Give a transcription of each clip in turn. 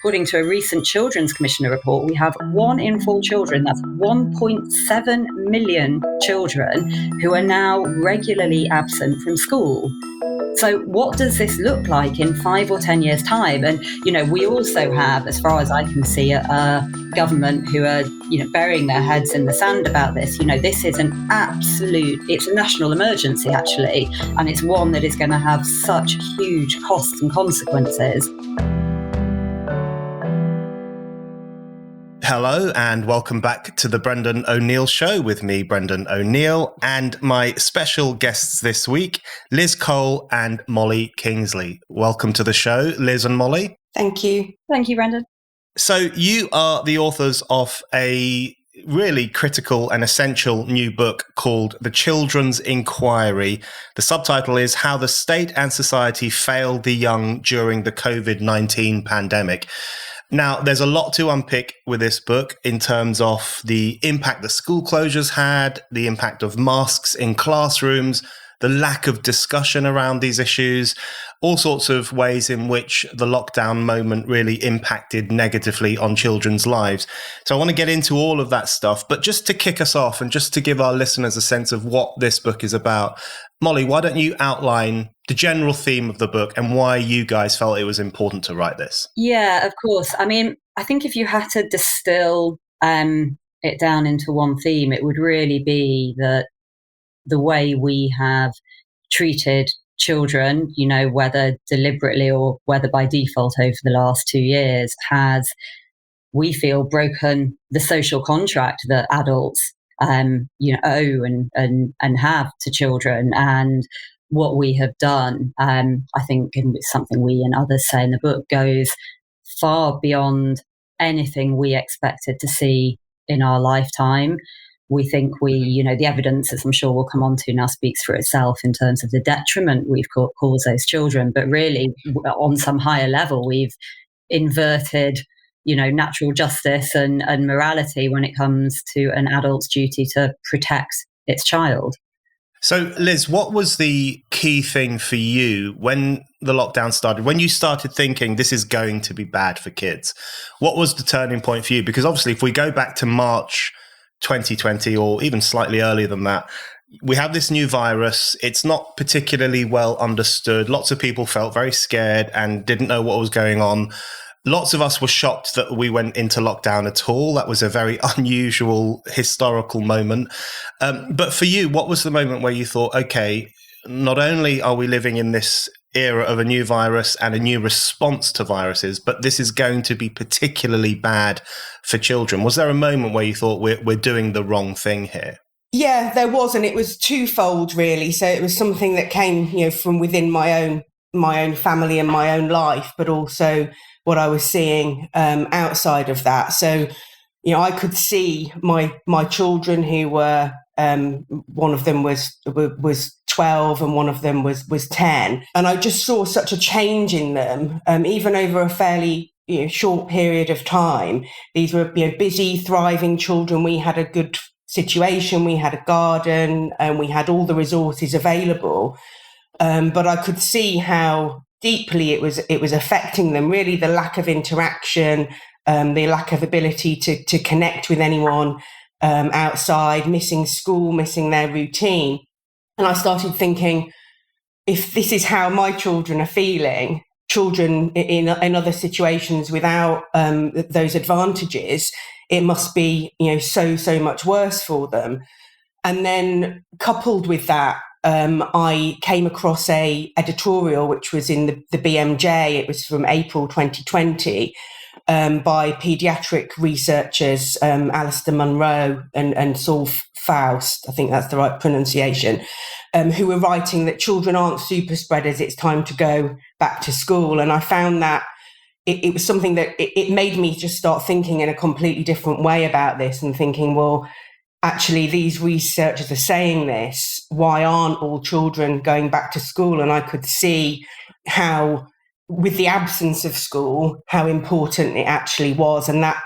according to a recent Children's Commissioner report, we have 1 in 4 children, that's 1.7 million children, who are now regularly absent from school. So what does this look like in 5 or 10 years' time? And, we also have, as far as I can see, a government who are, burying their heads in the sand about this. This is it's a national emergency, actually, and it's one that is going to have such huge costs and consequences. Hello and welcome back to the Brendan O'Neill Show with me, Brendan O'Neill, and my special guests this week, Liz Cole and Molly Kingsley. Welcome to the show, Liz and Molly. Thank you. Thank you, Brendan. So you are the authors of a really critical and essential new book called The Children's Inquiry. The subtitle is How the State and Society Failed the Young During the COVID-19 Pandemic. Now, there's a lot to unpick with this book in terms of the impact that school closures had, the impact of masks in classrooms, the lack of discussion around these issues, all sorts of ways in which the lockdown moment really impacted negatively on children's lives. So I want to get into all of that stuff, but just to kick us off and just to give our listeners a sense of what this book is about, Molly, why don't you outline the general theme of the book and why you guys felt it was important to write this? Yeah, of course. I mean, I think if you had to distill it down into one theme, it would really be that the way we have treated children, whether deliberately or whether by default over the last 2 years, has, we feel, broken the social contract that adults owe and have to children. And what we have done, I think, and it's something we and others say in the book, goes far beyond anything we expected to see in our lifetime. We think the evidence, as I'm sure we'll come on to now, speaks for itself in terms of the detriment we've caused those children. But really, on some higher level, we've inverted natural justice and morality when it comes to an adult's duty to protect its child. So, Liz, what was the key thing for you when the lockdown started, when you started thinking this is going to be bad for kids? What was the turning point for you? Because obviously, if we go back to March 2020 or even slightly earlier than that, we have this new virus. It's not particularly well understood. Lots of people felt very scared and didn't know what was going on. Lots of us were shocked that we went into lockdown at all. That was a very unusual historical moment. But for you, what was the moment where you thought, okay, not only are we living in this era of a new virus and a new response to viruses, but this is going to be particularly bad for children? Was there a moment where you thought we're doing the wrong thing here? Yeah, there was, and it was twofold, really. So it was something that came, from within my own family and my own life, but also what I was seeing outside of that. So, I could see my children who were one of them was 12 and one of them was 10, and I just saw such a change in them, even over a fairly short period of time. These were busy, thriving children. We had a good situation. We had a garden, and we had all the resources available. But I could see how deeply it was affecting them. Really, the lack of interaction, the lack of ability to connect with anyone outside, missing school, missing their routine. And I started thinking, if this is how my children are feeling, children in other situations without those advantages, it must be so much worse for them. And then coupled with that, I came across a editorial which was in the BMJ. It was from April 2020 by paediatric researchers Alistair Munro and Saul Faust, I think that's the right pronunciation, who were writing that children aren't super spreaders, it's time to go back to school. And I found that it was something that it made me just start thinking in a completely different way about this, and thinking, well, actually, these researchers are saying this, why aren't all children going back to school? And I could see how, with the absence of school, how important it actually was. And that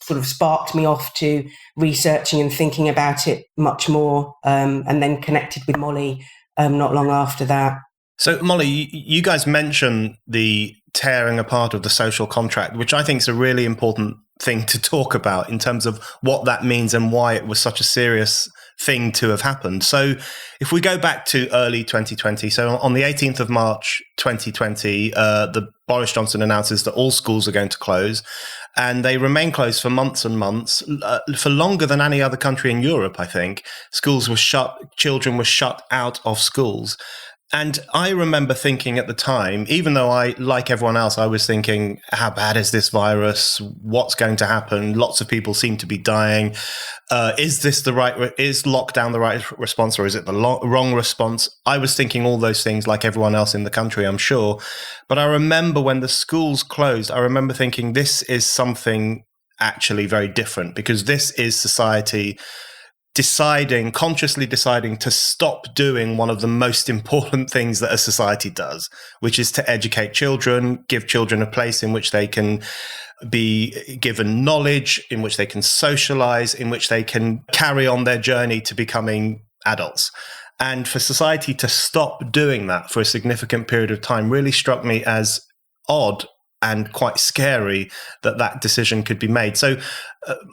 sort of sparked me off to researching and thinking about it much more, and then connected with Molly not long after that. So, Molly, you guys mentioned the tearing apart of the social contract, which I think is a really important thing to talk about in terms of what that means and why it was such a serious thing to have happened. So if we go back to early 2020, so on the 18th of March 2020, the Boris Johnson announces that all schools are going to close, and they remain closed for months and months, for longer than any other country in Europe, I think. Schools were shut, children were shut out of schools. And I remember thinking at the time, even though like everyone else, I was thinking, how bad is this virus? What's going to happen? Lots of people seem to be dying. Is lockdown the right response, or is it the wrong response? I was thinking all those things like everyone else in the country, I'm sure. But I remember when the schools closed, I remember thinking this is something actually very different, because this is society consciously deciding to stop doing one of the most important things that a society does, which is to educate children, give children a place in which they can be given knowledge, in which they can socialize, in which they can carry on their journey to becoming adults. And for society to stop doing that for a significant period of time really struck me as odd and quite scary that decision could be made. So,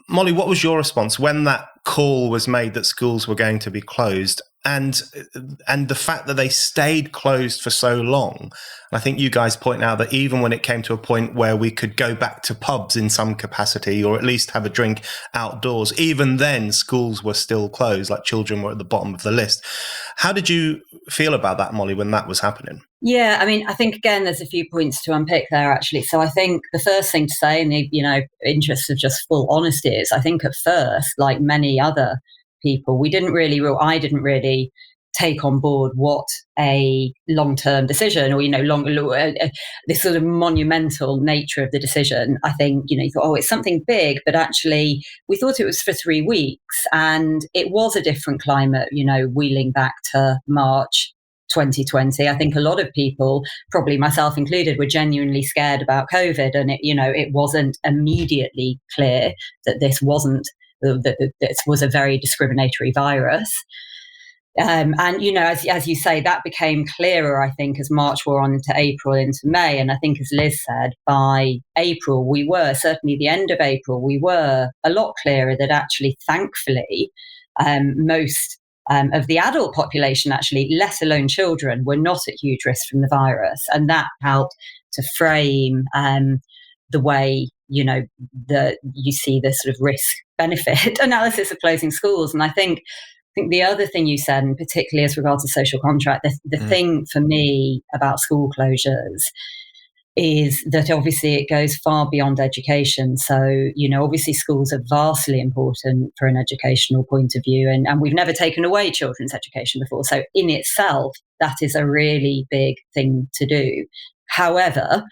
Molly, what was your response when that call was made that schools were going to be closed, and the fact that they stayed closed for so long? And I think you guys point out that even when it came to a point where we could go back to pubs in some capacity, or at least have a drink outdoors, even then schools were still closed, like children were at the bottom of the list. How did you feel about that, Molly, when that was happening? Yeah, I mean, I think, again, there's a few points to unpick there, actually. So I think the first thing to say, in the interest of just full honesty, is I think at first, like many other people, I didn't really take on board what a long-term decision, or, this sort of monumental nature of the decision. I think, you thought, oh, it's something big, but actually we thought it was for 3 weeks, and it was a different climate, wheeling back to March 2020. I think a lot of people, probably myself included, were genuinely scared about COVID, and it wasn't immediately clear that this was a very discriminatory virus. And as you say, that became clearer, I think, as March wore on into April, into May. And I think, as Liz said, by April, certainly the end of April, we were a lot clearer that actually, thankfully, most of the adult population, actually, let alone children, were not at huge risk from the virus. And that helped to frame the way, you see the sort of risk-benefit analysis of closing schools. And I think the other thing you said, and particularly as regards to social contract, the thing for me about school closures is that obviously it goes far beyond education. So, obviously schools are vastly important for an educational point of view, and we've never taken away children's education before. So in itself, that is a really big thing to do. However,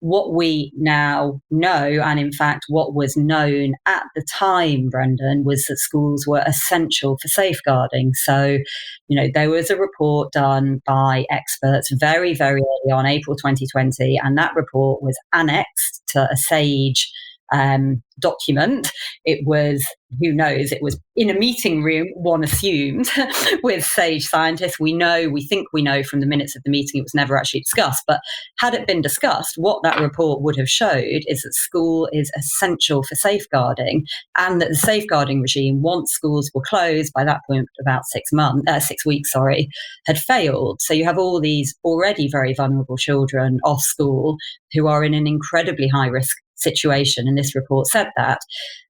what we now know, and in fact what was known at the time, Brendan, was that schools were essential for safeguarding. So, there was a report done by experts very, very early on, April 2020, and that report was annexed to a SAGE document. It was, who knows, it was in a meeting room, one assumed, with SAGE scientists. We think we know from the minutes of the meeting it was never actually discussed. But had it been discussed, what that report would have showed is that school is essential for safeguarding, and that the safeguarding regime, once schools were closed, by that point about 6 weeks, had failed. So you have all these already very vulnerable children off school who are in an incredibly high risk situation, and this report said that.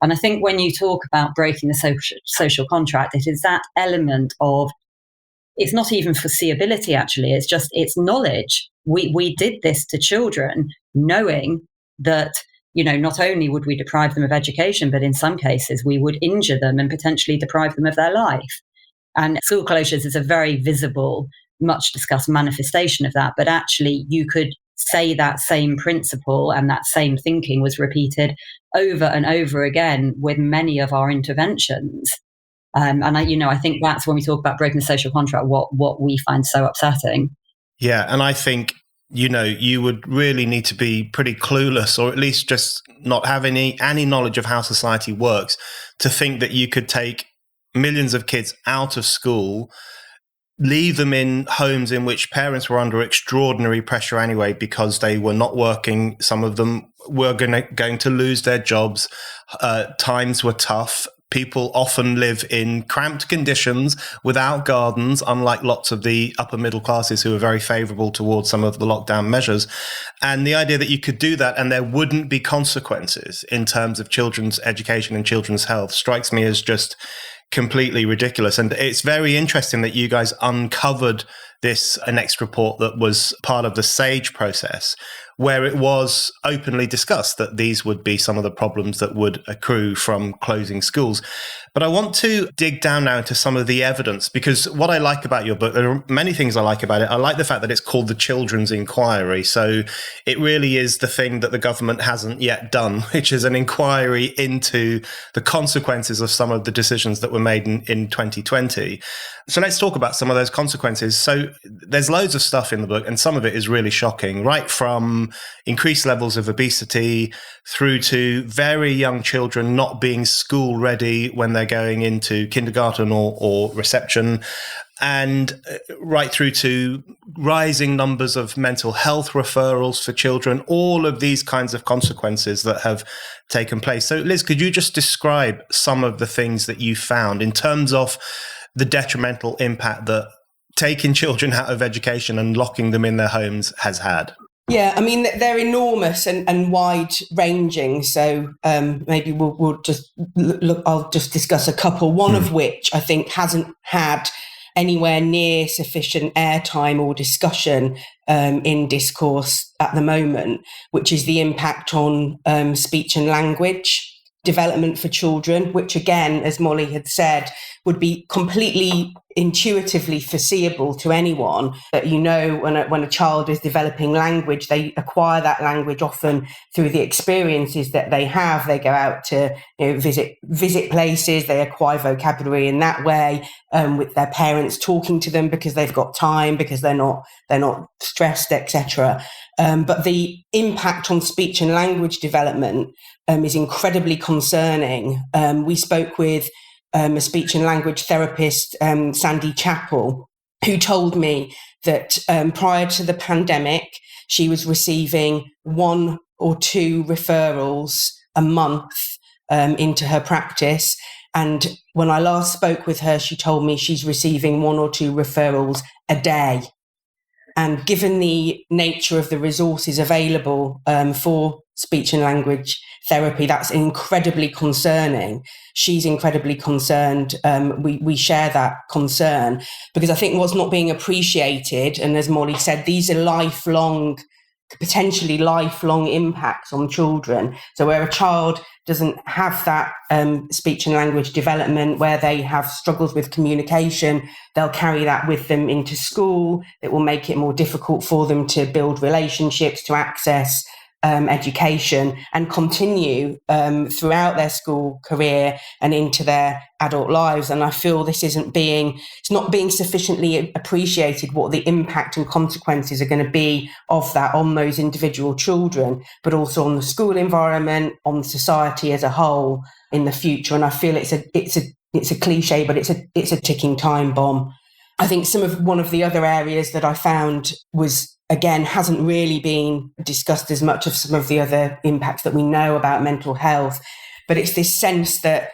And I think when you talk about breaking the social contract, it is that element of, it's not even foreseeability, actually, it's knowledge. We did this to children knowing that, not only would we deprive them of education, but in some cases we would injure them and potentially deprive them of their life. And school closures is a very visible, much discussed manifestation of that. But actually, you could say that same principle and that same thinking was repeated over and over again with many of our interventions. And I think that's when we talk about breaking the social contract, what we find so upsetting. Yeah, and I think, you would really need to be pretty clueless, or at least just not have any knowledge of how society works, to think that you could take millions of kids out of school, leave them in homes in which parents were under extraordinary pressure anyway because they were not working. Some of them were going to lose their jobs. Times were tough. People often live in cramped conditions without gardens, unlike lots of the upper middle classes who are very favourable towards some of the lockdown measures. And the idea that you could do that and there wouldn't be consequences in terms of children's education and children's health strikes me as just completely ridiculous. And it's very interesting that you guys uncovered this next report that was part of the SAGE process, where it was openly discussed that these would be some of the problems that would accrue from closing schools. But I want to dig down now into some of the evidence, because what I like about your book, there are many things I like about it. I like the fact that it's called the Children's Inquiry. So it really is the thing that the government hasn't yet done, which is an inquiry into the consequences of some of the decisions that were made in 2020. So let's talk about some of those consequences. So there's loads of stuff in the book, and some of it is really shocking, right from increased levels of obesity through to very young children not being school ready when they're going into kindergarten or reception, and right through to rising numbers of mental health referrals for children, all of these kinds of consequences that have taken place. So Liz, could you just describe some of the things that you found in terms of the detrimental impact that taking children out of education and locking them in their homes has had? Yeah, I mean, they're enormous and wide ranging. So maybe we'll just look, I'll just discuss a couple, one of which I think hasn't had anywhere near sufficient airtime or discussion in discourse at the moment, which is the impact on speech and language development for children, which again, as Molly had said, would be completely intuitively foreseeable to anyone that, you know, when a child is developing language, they acquire that language often through the experiences that they have. They go out to, you know, visit places, they acquire vocabulary in that way, with their parents talking to them because they've got time, because they're not stressed, etc. But the impact on speech and language development is incredibly concerning. We spoke with a speech and language therapist, Sandy Chappell, who told me that prior to the pandemic, she was receiving 1 or 2 referrals a month into her practice. And when I last spoke with her, she told me she's receiving 1 or 2 referrals a day. And given the nature of the resources available for speech and language therapy, that's incredibly concerning. She's incredibly concerned. We share that concern, because I think what's not being appreciated, and as Molly said, these are potentially lifelong impacts on children. So where a child doesn't have that speech and language development, where they have struggles with communication, they'll carry that with them into school. It will make it more difficult for them to build relationships, to access education, and continue throughout their school career and into their adult lives. And I feel it's not being sufficiently appreciated what the impact and consequences are going to be of that on those individual children, but also on the school environment, on society as a whole in the future. And I feel it's a cliche, but it's a ticking time bomb. I think one of the other areas that I found was, again, hasn't really been discussed as much of some of the other impacts that we know about mental health, but it's this sense that,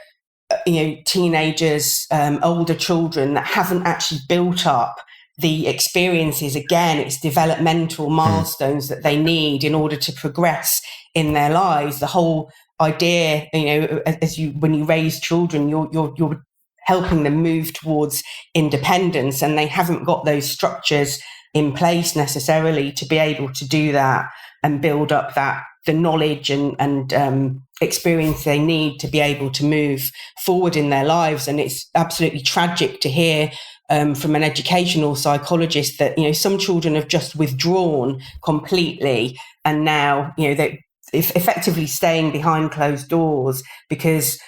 teenagers, older children that haven't actually built up the experiences, again, it's developmental milestones that they need in order to progress in their lives. The whole idea, when you raise children, you're helping them move towards independence, and they haven't got those structures in place necessarily to be able to do that and build up the knowledge and experience they need to be able to move forward in their lives. And it's absolutely tragic to hear from an educational psychologist that, some children have just withdrawn completely, and now, they're effectively staying behind closed doors because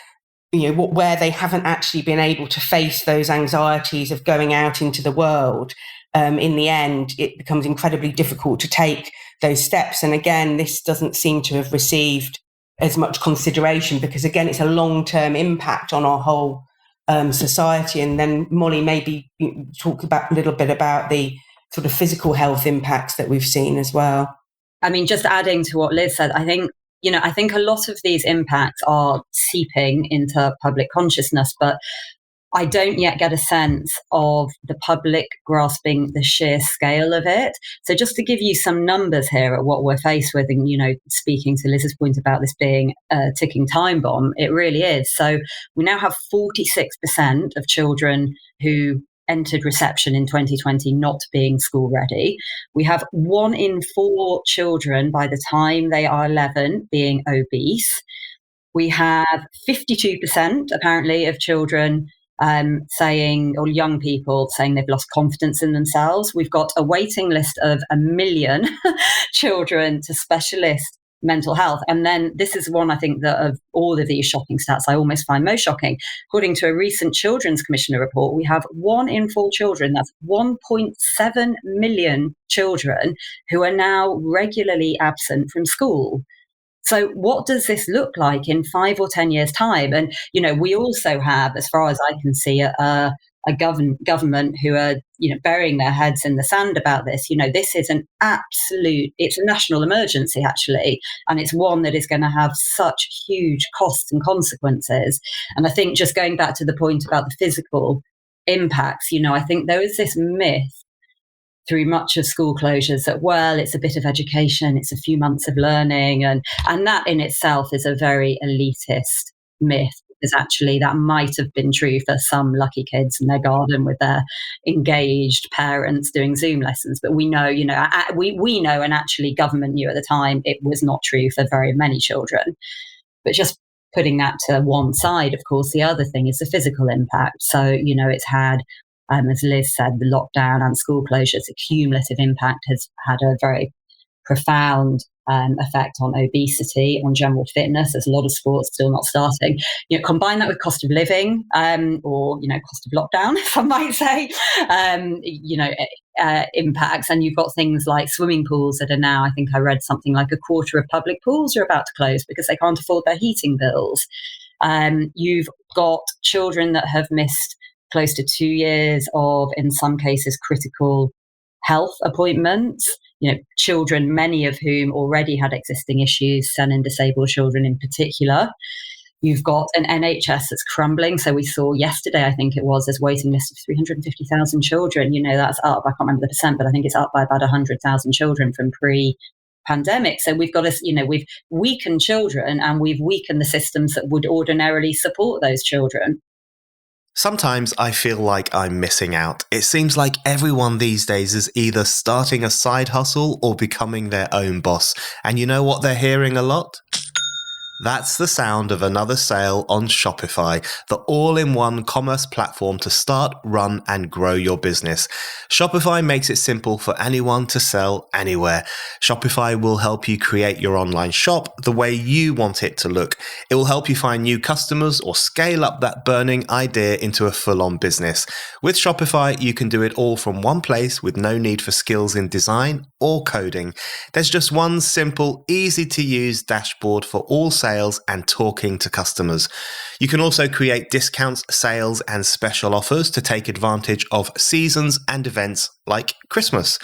where they haven't actually been able to face those anxieties of going out into the world. In the end, it becomes incredibly difficult to take those steps. And again, this doesn't seem to have received as much consideration because, again, it's a long-term impact on our whole society. And then Molly, maybe talk about a little bit about the sort of physical health impacts that we've seen as well. I mean, just adding to what Liz said, I think a lot of these impacts are seeping into public consciousness, but I don't yet get a sense of the public grasping the sheer scale of it. So just to give you some numbers here at what we're faced with, and, speaking to Liz's point about this being a ticking time bomb, it really is. So we now have 46% of children who entered reception in 2020 not being school ready. We have 1 in 4 children by the time they are 11 being obese. We have 52% apparently of children saying, or young people saying they've lost confidence in themselves. We've got a waiting list of 1 million children to specialist mental health. And then this is one, I think, that of all of these shocking stats, I almost find most shocking. According to a recent Children's Commissioner report, we have 1 in 4 children, that's 1.7 million children, who are now regularly absent from school. So what does this look like in 5 or 10 years' time? And, we also have, as far as I can see, a government who are, burying their heads in the sand about this. This is it's a national emergency, actually. And it's one that is going to have such huge costs and consequences. And I think, just going back to the point about the physical impacts, I think there is this myth through much of school closures that, well, it's a bit of education, it's a few months of learning, and that in itself is a very elitist myth, because actually that might have been true for some lucky kids in their garden with their engaged parents doing Zoom lessons. But we know, we know, and actually government knew at the time, it was not true for very many children. But just putting that to one side, of course, the other thing is the physical impact. So, it's had, as Liz said, the lockdown and school closures, a cumulative impact has had a very profound effect on obesity, on general fitness. There's a lot of sports still not starting. Combine that with cost of living, or cost of lockdown, if I might say, impacts. And you've got things like swimming pools that are now, I think I read something like a quarter of public pools are about to close because they can't afford their heating bills. You've got children that have missed close to 2 years of, in some cases, critical health appointments. Children, many of whom already had existing issues, SEN and disabled children in particular. You've got an NHS that's crumbling. So we saw yesterday, I think it was, there's a waiting list of 350,000 children. That's up, I can't remember the percent, but I think it's up by about 100,000 children from pre-pandemic. So we've got we've weakened children, and we've weakened the systems that would ordinarily support those children. Sometimes I feel like I'm missing out. It seems like everyone these days is either starting a side hustle or becoming their own boss. And you know what they're hearing a lot? That's the sound of another sale on Shopify, the all-in-one commerce platform to start, run, and grow your business. Shopify makes it simple for anyone to sell anywhere. Shopify will help you create your online shop the way you want it to look. It will help you find new customers or scale up that burning idea into a full-on business. With Shopify, you can do it all from one place with no need for skills in design or coding. There's just one simple, easy-to-use dashboard for all sales and talking to customers. You can also create discounts, sales, and special offers to take advantage of seasons and events like Christmas.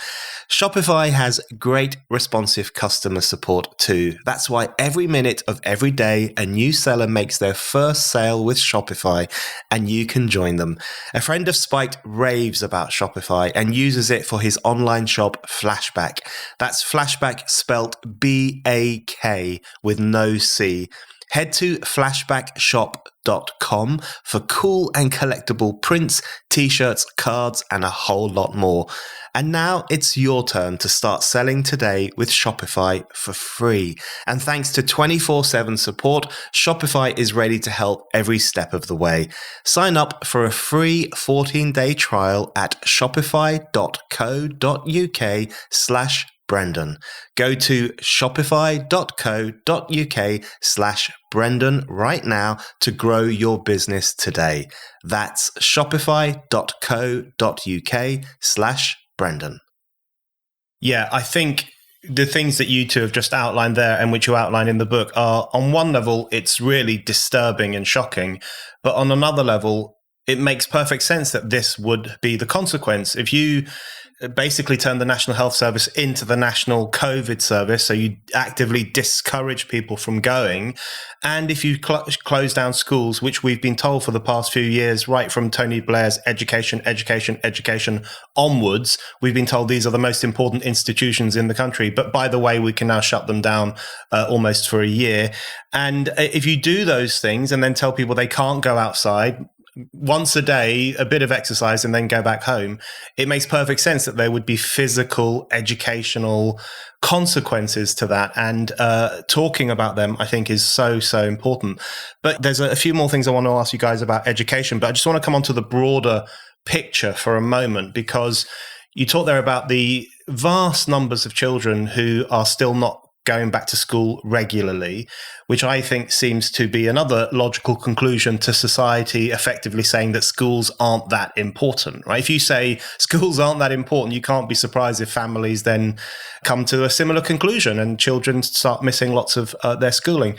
Shopify has great responsive customer support too. That's why every minute of every day, a new seller makes their first sale with Shopify, and you can join them. A friend of Spiked raves about Shopify and uses it for his online shop, Flashback. That's Flashback spelt B-A-K with no C. Head to flashbackshop.com for cool and collectible prints, t-shirts, cards, and a whole lot more. And now it's your turn to start selling today with Shopify for free. And thanks to 24/7 support, Shopify is ready to help every step of the way. Sign up for a free 14-day trial at shopify.co.uk/Brendan. Go to shopify.co.uk/Brendan right now to grow your business today. That's shopify.co.uk/Brendan. Yeah, I think the things that you two have just outlined there and which you outline in the book are, on one level, it's really disturbing and shocking. But on another level, it makes perfect sense that this would be the consequence. If you basically turn the National Health Service into the National COVID Service, so you actively discourage people from going, and if you close down schools, which we've been told for the past few years, right from Tony Blair's education onwards, we've been told these are the most important institutions in the country. But by the way, we can now shut them down almost for a year. And if you do those things and then tell people they can't go outside, once a day, a bit of exercise, and then go back home, it makes perfect sense that there would be physical, educational consequences to that. And talking about them, I think, is so, so important. But there's a few more things I want to ask you guys about education, but I just want to come on to the broader picture for a moment, because you talked there about the vast numbers of children who are still not going back to school regularly, which I think seems to be another logical conclusion to society effectively saying that schools aren't that important, right? If you say schools aren't that important, you can't be surprised if families then come to a similar conclusion and children start missing lots of their schooling.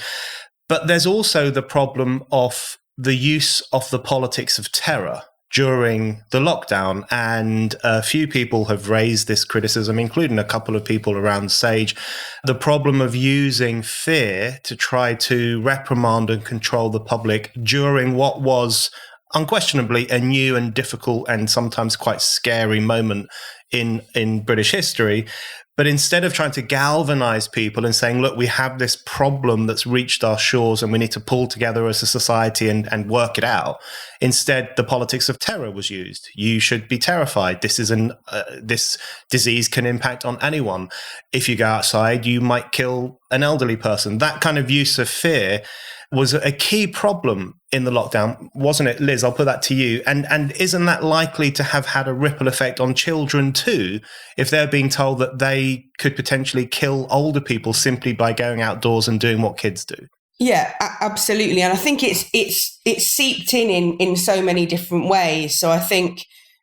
But there's also the problem of the use of the politics of terror during the lockdown. And a few people have raised this criticism, including a couple of people around Sage, the problem of using fear to try to reprimand and control the public during what was unquestionably a new and difficult and sometimes quite scary moment in British history. But instead of trying to galvanize people and saying, look, we have this problem that's reached our shores and we need to pull together as a society and work it out, instead, the politics of terror was used. You should be terrified. This disease can impact on anyone. If you go outside, you might kill an elderly person. That kind of use of fear was a key problem in the lockdown, wasn't it, Liz? I'll put that to you. And isn't that likely to have had a ripple effect on children too, if they're being told that they could potentially kill older people simply by going outdoors and doing what kids do? Yeah, absolutely. And I think it's seeped in so many different ways. So I think,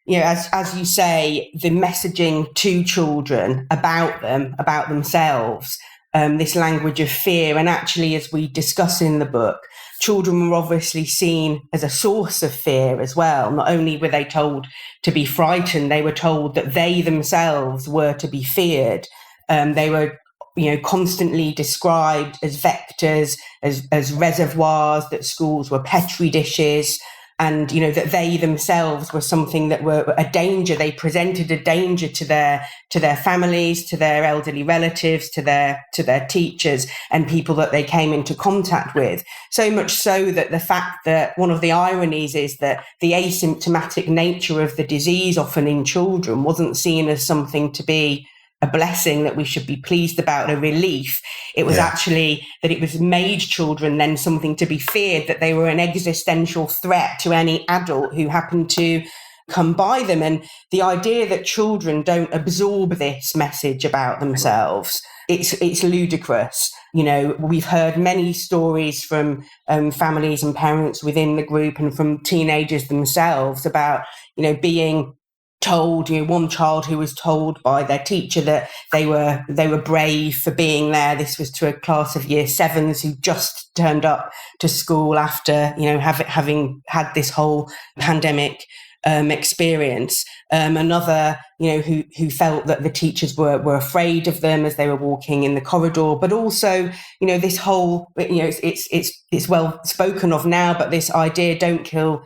as you say, the messaging to children about themselves, this language of fear. And actually, as we discuss in the book, children were obviously seen as a source of fear as well. Not only were they told to be frightened, they were told that they themselves were to be feared. They were, constantly described as vectors, as reservoirs, that schools were petri dishes, and, that they themselves were something that were a danger. They presented a danger to their families, to their elderly relatives, to their teachers and people that they came into contact with. So much so that the fact that one of the ironies is that the asymptomatic nature of the disease, often in children, wasn't seen as something to be a blessing that we should be pleased about, a relief. It was actually that it was made children then something to be feared, that they were an existential threat to any adult who happened to come by them. And the idea that children don't absorb this message about themselves, it's ludicrous. We've heard many stories from families and parents within the group and from teenagers themselves about, being told, one child who was told by their teacher that they were brave for being there. This was to a class of year 7s who just turned up to school after, having had this whole pandemic experience. Another, who felt that the teachers were afraid of them as they were walking in the corridor. But also, this whole, it's well spoken of now, but this idea, don't kill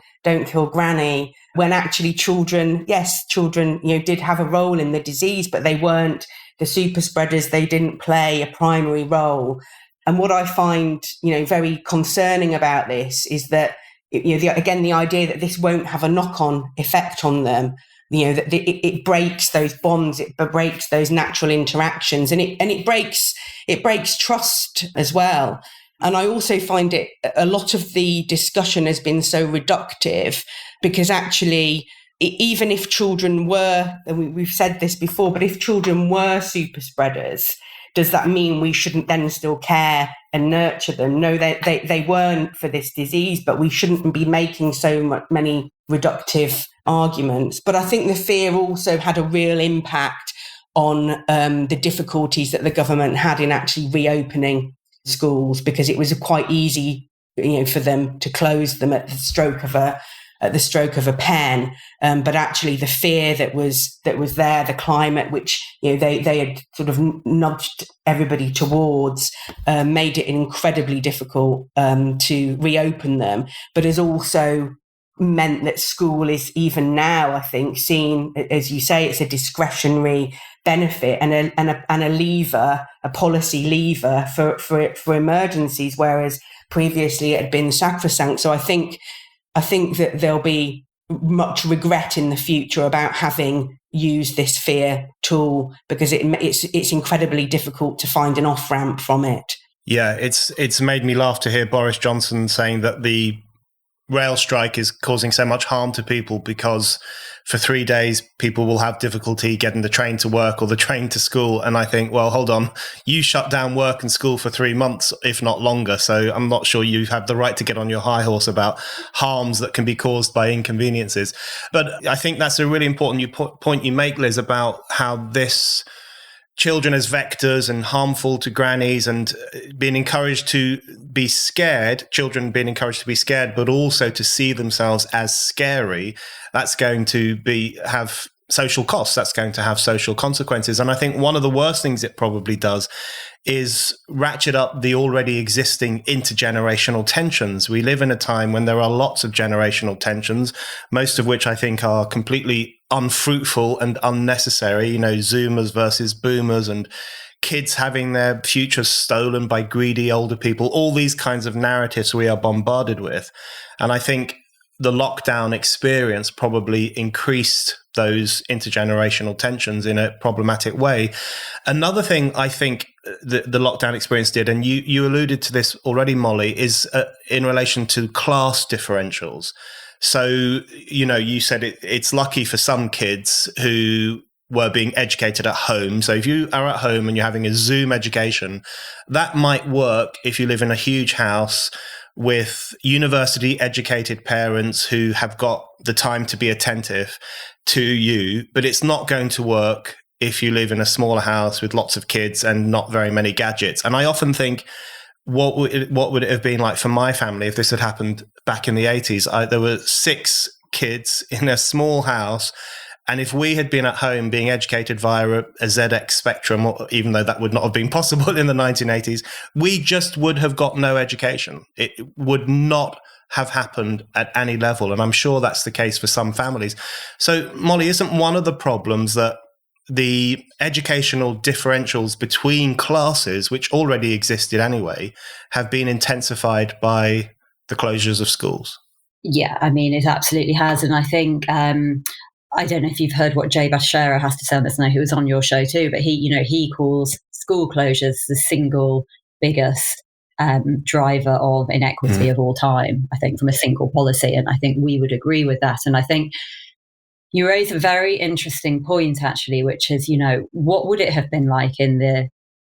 granny, when actually children, did have a role in the disease, but they weren't the super spreaders. They didn't play a primary role. And what I find, very concerning about this is that, the idea that this won't have a knock-on effect on them, that it breaks those bonds, it breaks those natural interactions, and it breaks trust as well. And I also find a lot of the discussion has been so reductive, because actually, even if children were, and we've said this before, but if children were super spreaders, does that mean we shouldn't then still care and nurture them? No, they weren't for this disease, but we shouldn't be making many reductive arguments. But I think the fear also had a real impact on the difficulties that the government had in actually reopening schools, because it was quite easy, for them to close them at the stroke of a at the stroke of a pen, but actually the fear that was there, the climate which they had sort of nudged everybody towards, made it incredibly difficult to reopen them, but has also meant that school is even now, I think, seen, as you say, it's a discretionary benefit and a lever, a policy lever for emergencies, whereas previously it had been sacrosanct. So I think that there'll be much regret in the future about having used this fear tool, because it's incredibly difficult to find an off ramp from it. Yeah, it's made me laugh to hear Boris Johnson saying that the rail strike is causing so much harm to people because for 3 days people will have difficulty getting the train to work or the train to school. And I think, well, hold on, you shut down work and school for 3 months, if not longer. So I'm not sure you have the right to get on your high horse about harms that can be caused by inconveniences. But I think that's a really important point you make, Liz, about how this children as vectors and harmful to grannies, and being encouraged to be scared, children being encouraged to be scared, but also to see themselves as scary, that's going to have social costs. That's going to have social consequences. And I think one of the worst things it probably does is ratchet up the already existing intergenerational tensions. We live in a time when there are lots of generational tensions, most of which I think are completely unfruitful and unnecessary. Zoomers versus boomers, and kids having their futures stolen by greedy older people, all these kinds of narratives we are bombarded with. And I think the lockdown experience probably increased those intergenerational tensions in a problematic way. Another thing I think the lockdown experience did, and you alluded to this already, Molly, is in relation to class differentials. So, you said it's lucky for some kids who were being educated at home. So if you are at home and you're having a Zoom education, that might work if you live in a huge house with university educated parents who have got the time to be attentive to you, but it's not going to work if you live in a smaller house with lots of kids and not very many gadgets. And I often think, what would it have been like for my family if this had happened back in the 80s? There were 6 kids in a small house, and if we had been at home being educated via a ZX Spectrum, even though that would not have been possible in the 1980s, we just would have got no education. It would not have happened at any level. And I'm sure that's the case for some families. So, Molly, isn't one of the problems that the educational differentials between classes, which already existed anyway, have been intensified by the closures of schools? Yeah, I mean, it absolutely has. And I think, I don't know if you've heard what Jay Bashara has to say on this, and who was on your show too, but he calls school closures the single biggest driver of inequity of all time, I think, from a single policy. And I think we would agree with that. And I think you raise a very interesting point, actually, which is, what would it have been like in the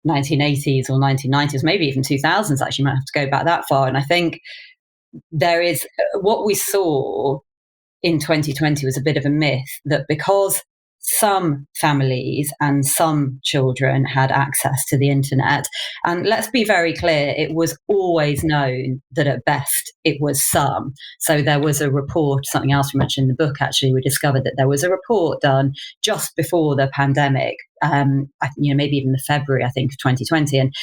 1980s or 1990s, maybe even 2000s, actually, you might have to go back that far. And I think there is what we saw in 2020 was a bit of a myth, that because some families and some children had access to the internet, and let's be very clear, it was always known that at best it was some. So there was a report, something else we mentioned in the book, actually, we discovered that there was a report done just before the pandemic, maybe even the February, I think, of 2020, and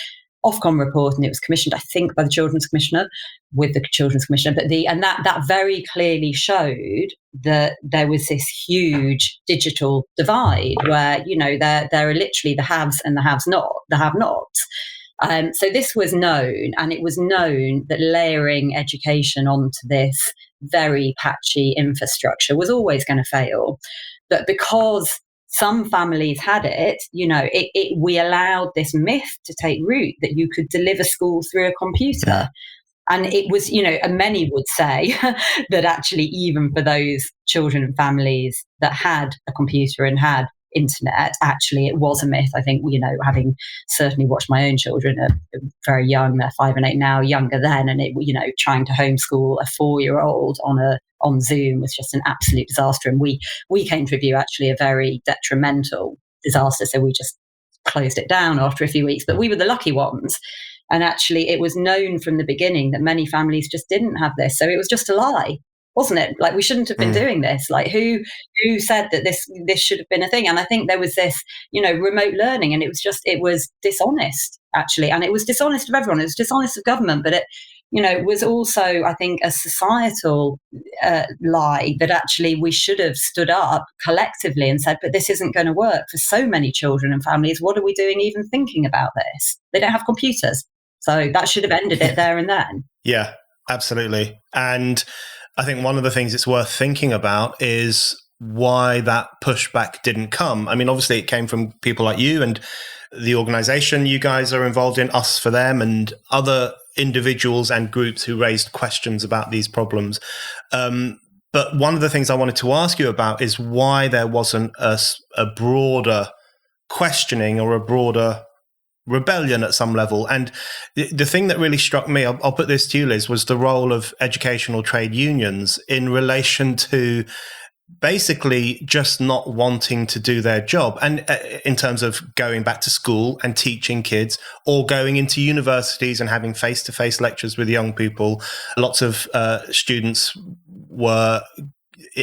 Ofcom report, and it was commissioned, I think, by the Children's Commissioner, with the Children's Commissioner. But that very clearly showed that there was this huge digital divide where, there are literally the haves and the have-nots. So this was known, and it was known that layering education onto this very patchy infrastructure was always going to fail. But because some families had it, we allowed this myth to take root that you could deliver school through a computer. And it was, and many would say that actually, even for those children and families that had a computer and had internet, actually it was a myth. I think, having certainly watched my own children are very young, they're 5 and 8 now, younger then, and trying to homeschool a 4-year-old on Zoom was just an absolute disaster. And we came to review actually a very detrimental disaster, so we just closed it down after a few weeks. But we were the lucky ones. And actually, it was known from the beginning that many families just didn't have this. So it was just a lie. wasn't it? Like, we shouldn't have been doing this. Like, who said that this should have been a thing? And I think there was this, remote learning, and it was dishonest, actually. And it was dishonest of everyone. It was dishonest of government, but it, was also, I think, a societal lie that actually we should have stood up collectively and said, but this isn't going to work for so many children and families. What are we doing even thinking about this? They don't have computers. So that should have ended it there and then. Yeah, absolutely. And I think one of the things it's worth thinking about is why that pushback didn't come. I mean, obviously it came from people like you and the organization you guys are involved in, Us for Them, and other individuals and groups who raised questions about these problems. But one of the things I wanted to ask you about is why there wasn't a broader questioning or a broader rebellion at some level. And the thing that really struck me, I'll put this to you, Liz, was the role of educational trade unions in relation to basically just not wanting to do their job. And in terms of going back to school and teaching kids, or going into universities and having face-to-face lectures with young people. Lots of students were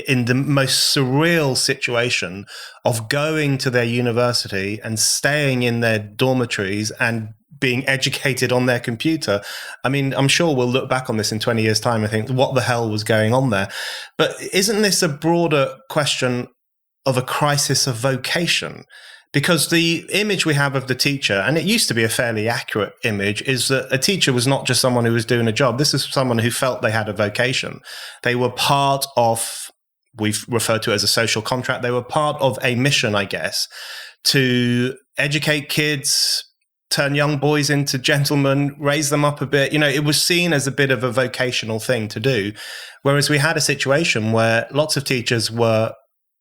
in the most surreal situation of going to their university and staying in their dormitories and being educated on their computer. I mean, I'm sure we'll look back on this in 20 years' time and think, what the hell was going on there? But isn't this a broader question of a crisis of vocation? Because the image we have of the teacher, and it used to be a fairly accurate image, is that a teacher was not just someone who was doing a job. This is someone who felt they had a vocation. They were part of, we've referred to it as a social contract. They were part of a mission, I guess, to educate kids, turn young boys into gentlemen, raise them up a bit. It was seen as a bit of a vocational thing to do. Whereas we had a situation where lots of teachers were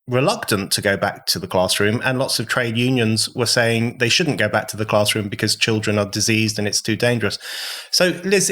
reluctant to go back to the classroom, and lots of trade unions were saying they shouldn't go back to the classroom because children are diseased and it's too dangerous. So, Liz,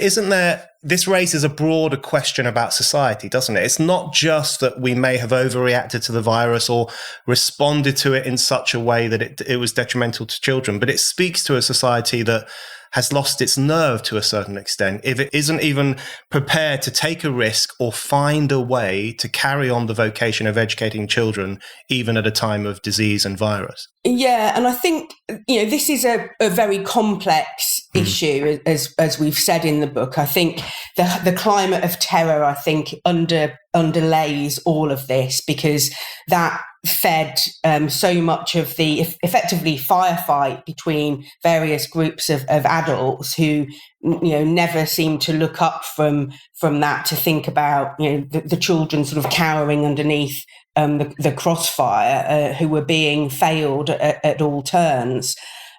this raises a broader question about society, doesn't it? It's not just that we may have overreacted to the virus or responded to it in such a way that it was detrimental to children, but it speaks to a society that has lost its nerve to a certain extent, if it isn't even prepared to take a risk or find a way to carry on the vocation of educating children, even at a time of disease and virus. Yeah, and I think, this is a very complex issue, as we've said in the book. I think the climate of terror, I think, underlays all of this, because that fed so much of the effectively firefight between various groups of adults who never seem to look up from that to think about the children sort of cowering underneath the crossfire, who were being failed at all turns.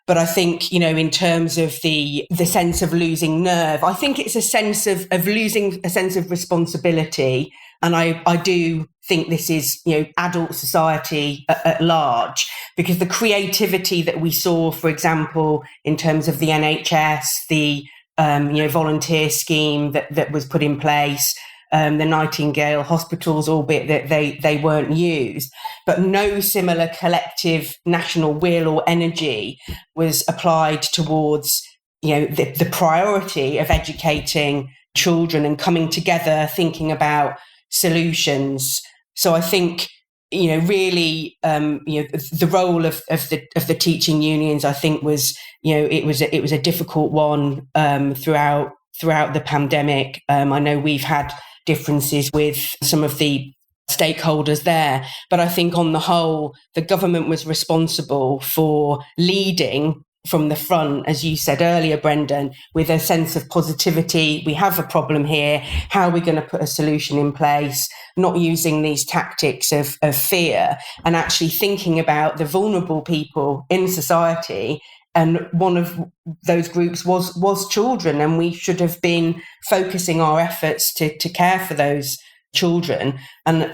But I think, in terms of the sense of losing nerve, I think it's a sense of losing a sense of responsibility. And I do think this is, adult society at large, because the creativity that we saw, for example, in terms of the NHS, the volunteer scheme that was put in place, the Nightingale hospitals, albeit that they weren't used, but no similar collective national will or energy was applied towards, the priority of educating children and coming together, thinking about solutions. So I think, really, the role of the teaching unions, I think, was, it was a difficult one throughout the pandemic. I know we've had differences with some of the stakeholders there, but I think on the whole, the government was responsible for leading from the front, as you said earlier, Brendan, with a sense of positivity. We have a problem here. How are we going to put a solution in place? Not using these tactics of fear, and actually thinking about the vulnerable people in society. And one of those groups was children, and we should have been focusing our efforts to care for those children. And,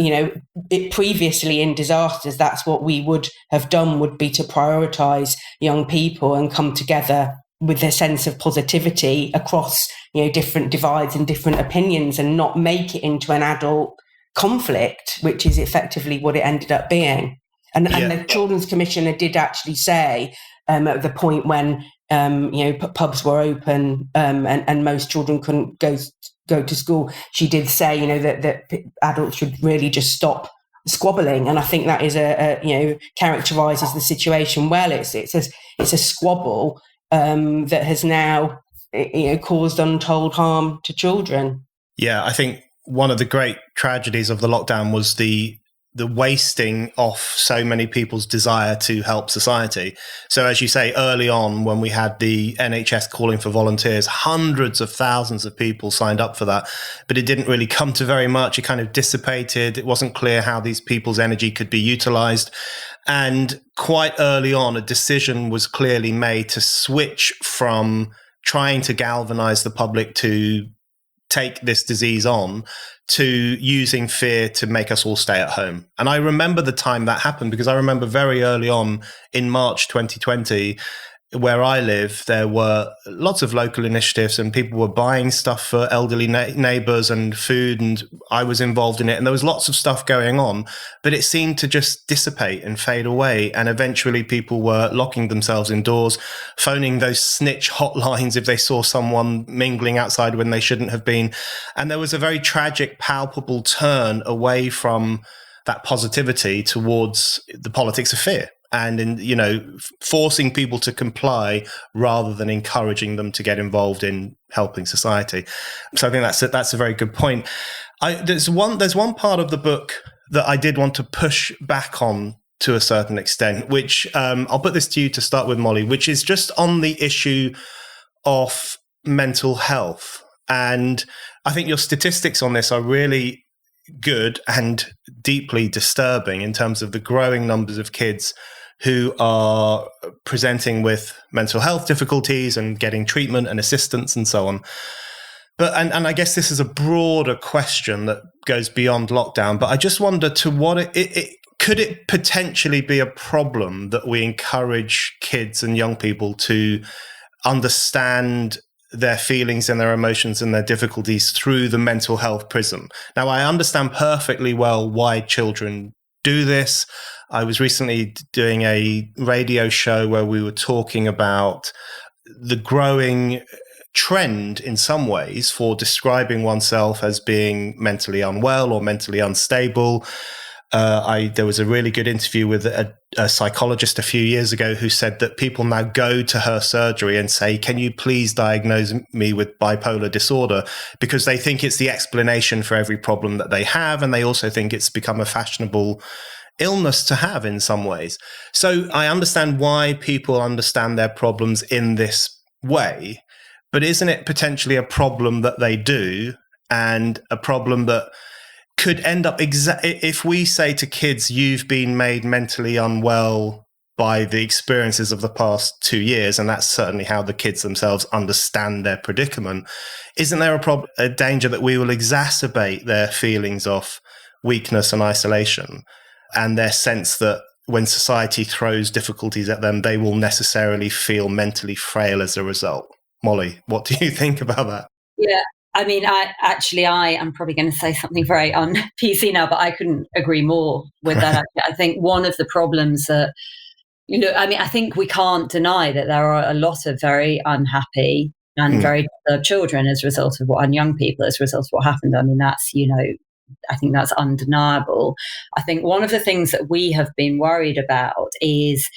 it previously in disasters, that's what we would have done, would be to prioritise young people and come together with a sense of positivity across, different divides and different opinions, and not make it into an adult conflict, which is effectively what it ended up being. And the Children's Commissioner did actually say, at the point when pubs were open, and most children couldn't go to school. She did say, that adults should really just stop squabbling, and I think that is characterises the situation well. It's a squabble that has now caused untold harm to children. Yeah, I think one of the great tragedies of the lockdown was the wasting of so many people's desire to help society. So as you say, early on when we had the NHS calling for volunteers, hundreds of thousands of people signed up for that, but it didn't really come to very much. It kind of dissipated. It wasn't clear how these people's energy could be utilized. And quite early on, a decision was clearly made to switch from trying to galvanize the public to take this disease on to using fear to make us all stay at home. And I remember the time that happened, because I remember very early on in March 2020, where I live, there were lots of local initiatives and people were buying stuff for elderly neighbors and food, and I was involved in it. And there was lots of stuff going on, but it seemed to just dissipate and fade away. And eventually people were locking themselves indoors, phoning those snitch hotlines if they saw someone mingling outside when they shouldn't have been. And there was a very tragic, palpable turn away from that positivity towards the politics of fear. And in, forcing people to comply rather than encouraging them to get involved in helping society. So I think that's a very good point. There's one part of the book that I did want to push back on to a certain extent, which I'll put this to you to start with, Molly, which is just on the issue of mental health. And I think your statistics on this are really good and deeply disturbing in terms of the growing numbers of kids who are presenting with mental health difficulties and getting treatment and assistance and so on. But and I guess this is a broader question that goes beyond lockdown, but I just wonder to what could it potentially be a problem that we encourage kids and young people to understand their feelings and their emotions and their difficulties through the mental health prism? Now, I understand perfectly well why children do this. I was recently doing a radio show where we were talking about the growing trend in some ways for describing oneself as being mentally unwell or mentally unstable. There was a really good interview with a psychologist a few years ago who said that people now go to her surgery and say, "Can you please diagnose me with bipolar disorder?" Because they think it's the explanation for every problem that they have. And they also think it's become a fashionable illness to have in some ways. So I understand why people understand their problems in this way, but isn't it potentially a problem that they do, and a problem that could end up if we say to kids, you've been made mentally unwell by the experiences of the past 2 years, and that's certainly how the kids themselves understand their predicament, isn't there a danger that we will exacerbate their feelings of weakness and isolation, and their sense that when society throws difficulties at them, they will necessarily feel mentally frail as a result? Molly, what do you think about that? Yeah, I mean, I am probably going to say something very un-PC now, but I couldn't agree more with that. I think one of the problems that, I think we can't deny that there are a lot of very unhappy and very disturbed children as a result of and young people as a result of what happened. I mean, that's, I think that's undeniable. I think one of the things that we have been worried about is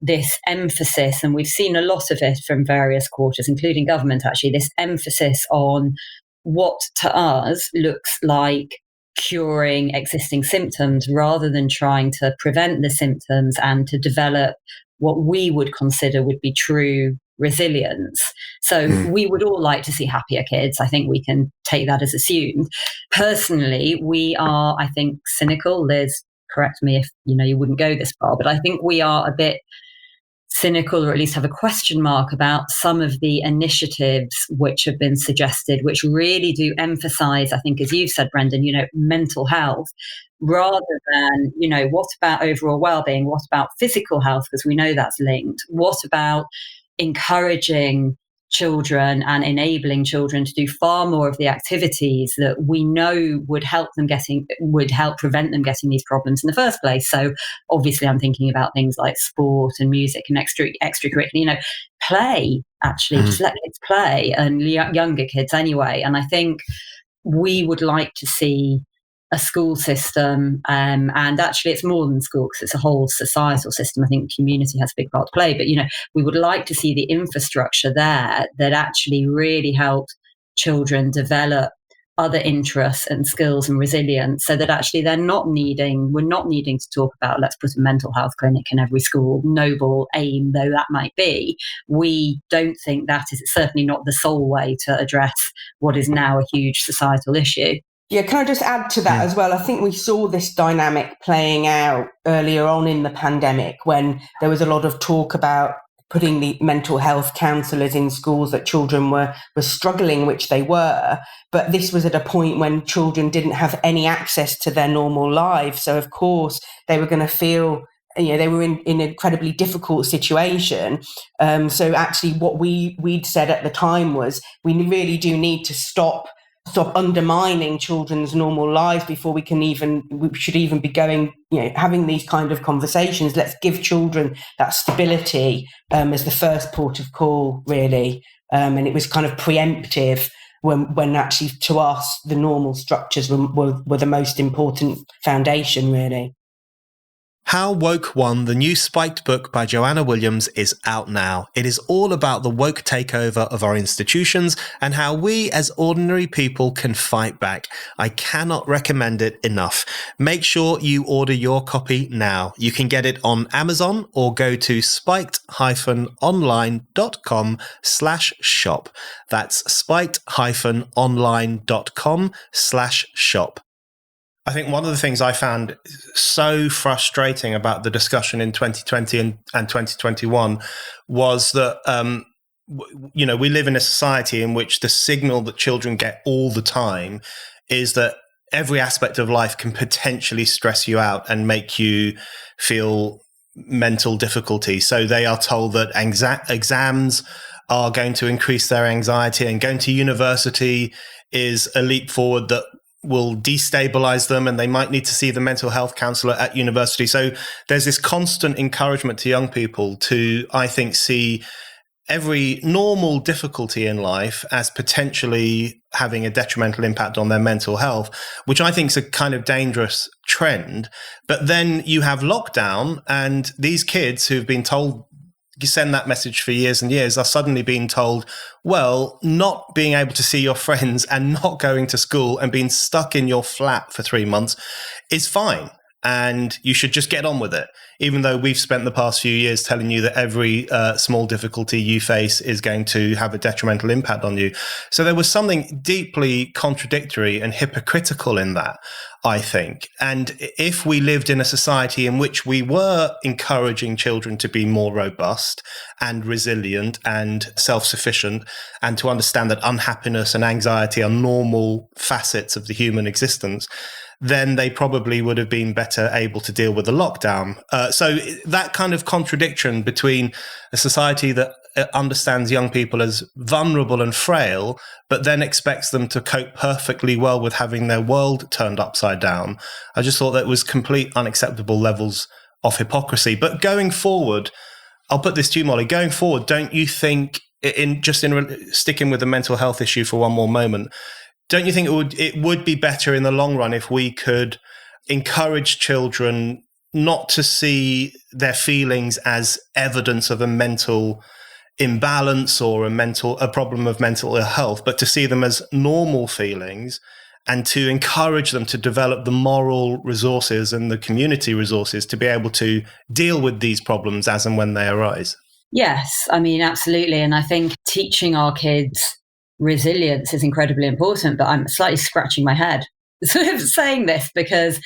this emphasis, and we've seen a lot of it from various quarters, including government actually, this emphasis on what to us looks like curing existing symptoms rather than trying to prevent the symptoms and to develop what we would consider would be true resilience. So we would all like to see happier kids. I think we can take that as assumed. Personally, we are, I think, cynical. Liz, correct me if you wouldn't go this far, but I think we are a bit cynical, or at least have a question mark about some of the initiatives which have been suggested, which really do emphasize, I think, as you've said, Brendan, mental health, rather than, what about overall well-being? What about physical health? Because we know that's linked. What about encouraging children and enabling children to do far more of the activities that we know would help prevent them getting these problems in the first place? So obviously I'm thinking about things like sport and music and extracurricular. play, actually, just let kids play, and younger kids anyway. And I think we would like to see a school system, and actually it's more than school because it's a whole societal system. I think community has a big part to play, but we would like to see the infrastructure there that actually really helped children develop other interests and skills and resilience, so that actually we're not needing to talk about, let's put a mental health clinic in every school, noble aim though that might be. We don't think that is certainly not the sole way to address what is now a huge societal issue. Yeah, can I just add to that as well? I think we saw this dynamic playing out earlier on in the pandemic when there was a lot of talk about putting the mental health counsellors in schools that children were struggling, which they were. But this was at a point when children didn't have any access to their normal lives. So, of course, they were going to feel, they were in an incredibly difficult situation. So actually what we'd said at the time was we really do need to stop undermining children's normal lives before we should even be going, having these kind of conversations. Let's give children that stability as the first port of call, really. And it was kind of preemptive when actually to us, the normal structures were the most important foundation, really. How Woke Won, the new Spiked book by Joanna Williams, is out now. It is all about the woke takeover of our institutions and how we as ordinary people can fight back. I cannot recommend it enough. Make sure you order your copy now. You can get it on Amazon or go to spiked-online.com/shop. That's spiked-online.com/shop. I think one of the things I found so frustrating about the discussion in 2020 and 2021 was that, we live in a society in which the signal that children get all the time is that every aspect of life can potentially stress you out and make you feel mental difficulty. So they are told that exams are going to increase their anxiety, and going to university is a leap forward that will destabilize them, and they might need to see the mental health counselor at university. So there's this constant encouragement to young people to, I think, see every normal difficulty in life as potentially having a detrimental impact on their mental health, which I think is a kind of dangerous trend. But then you have lockdown, and these kids who've been told, you send that message for years and years, are suddenly being told, well, not being able to see your friends and not going to school and being stuck in your flat for 3 months is fine. And you should just get on with it, even though we've spent the past few years telling you that every small difficulty you face is going to have a detrimental impact on you. So there was something deeply contradictory and hypocritical in that, I think. And if we lived in a society in which we were encouraging children to be more robust and resilient and self-sufficient, and to understand that unhappiness and anxiety are normal facets of the human existence, then they probably would have been better able to deal with the lockdown. So that kind of contradiction between a society that understands young people as vulnerable and frail, but then expects them to cope perfectly well with having their world turned upside down, I just thought that was complete unacceptable levels of hypocrisy. But going forward, I'll put this to you, Molly, going forward, don't you think, in sticking with the mental health issue for one more moment, don't you think it would be better in the long run if we could encourage children not to see their feelings as evidence of a mental imbalance or a problem of mental ill health, but to see them as normal feelings, and to encourage them to develop the moral resources and the community resources to be able to deal with these problems as and when they arise? Yes, I mean, absolutely. And I think teaching our kids resilience is incredibly important, but I'm slightly scratching my head sort of saying this, because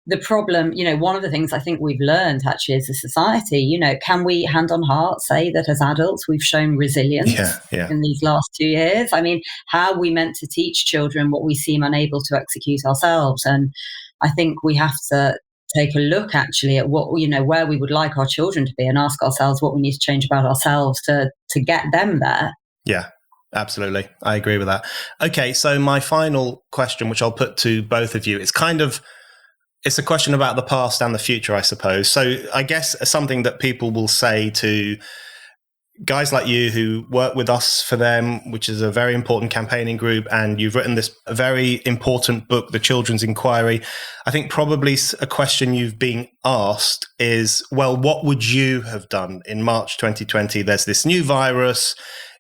the problem, one of the things I think we've learned actually as a society, can we hand on heart say that as adults we've shown resilience in these last 2 years? I mean, how are we meant to teach children what we seem unable to execute ourselves? And I think we have to take a look actually at what, where we would like our children to be, and ask ourselves what we need to change about ourselves to get them there. Yeah. Absolutely. I agree with that. Okay, so my final question, which I'll put to both of you, it's a question about the past and the future, I suppose. So I guess something that people will say to guys like you who work with us for them, which is a very important campaigning group, and you've written this very important book, The Children's Inquiry. I think probably a question you've been asked is, well, what would you have done in March 2020? There's this new virus.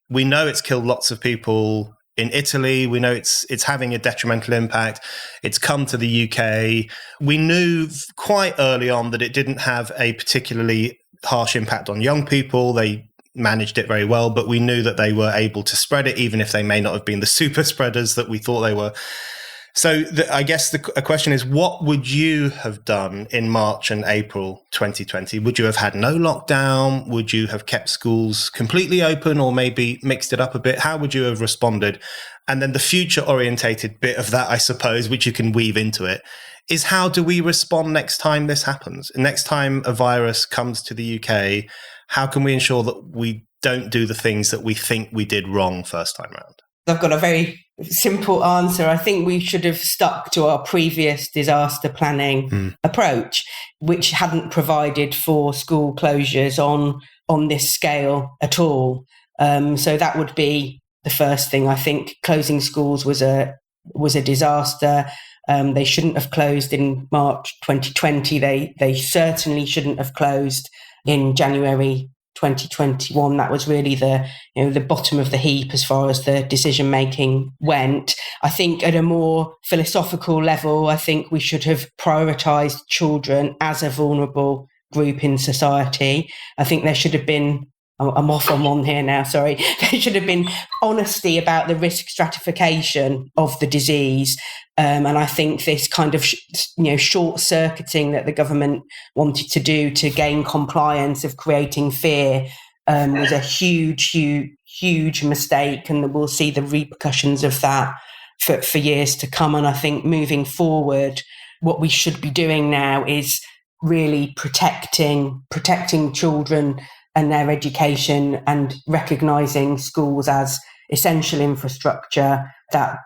We know it's killed lots of people in Italy. We know it's having a detrimental impact. It's come to the UK. We knew quite early on that it didn't have a particularly harsh impact on young people. They managed it very well, but we knew that they were able to spread it, even if they may not have been the super spreaders that we thought they were. So I guess a question is, what would you have done in March and April 2020? Would you have had no lockdown? Would you have kept schools completely open or maybe mixed it up a bit? How would you have responded? And then the future orientated bit of that, I suppose, which you can weave into it, is how do we respond next time this happens? Next time a virus comes to the UK, how can we ensure that we don't do the things that we think we did wrong first time around? I've got a very simple answer. I think we should have stuck to our previous disaster planning approach, which hadn't provided for school closures on this scale at all. So that would be the first thing. I think closing schools was a disaster. They shouldn't have closed in March 2020. They certainly shouldn't have closed in January 2021. That was really the bottom of the heap as far as the decision making went. I think at a more philosophical level, I think we should have prioritised children as a vulnerable group in society. I think there should have been, I'm off on one here now, sorry. There should have been honesty about the risk stratification of the disease. And I think this kind of, short-circuiting that the government wanted to do to gain compliance of creating fear was a huge, huge, huge mistake. And we'll see the repercussions of that for years to come. And I think moving forward, what we should be doing now is really protecting children and their education, and recognising schools as essential infrastructure that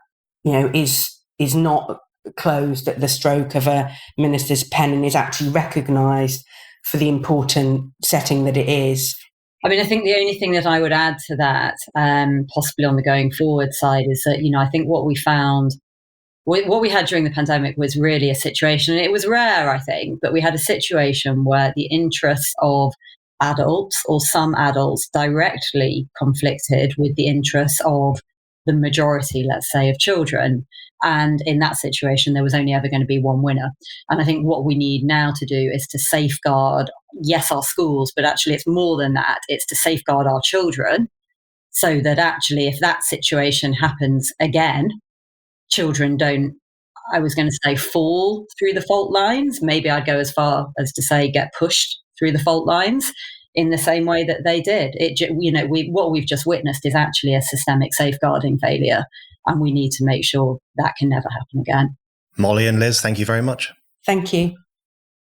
is not closed at the stroke of a minister's pen and is actually recognised for the important setting that it is. I mean, I think the only thing that I would add to that, possibly on the going forward side, is that, I think what we found, what we had during the pandemic was really a situation, and it was rare, I think, but we had a situation where the interests of adults, or some adults, directly conflicted with the interests of the majority, let's say, of children. And in that situation, there was only ever going to be one winner. And I think what we need now to do is to safeguard, yes, our schools, but actually it's more than that. It's to safeguard our children, so that actually if that situation happens again, children don't, I was going to say, fall through the fault lines. Maybe I'd go as far as to say get pushed through the fault lines in the same way that they did. What we've just witnessed is actually a systemic safeguarding failure, and we need to make sure that can never happen again. Molly and Liz, thank you very much. Thank you.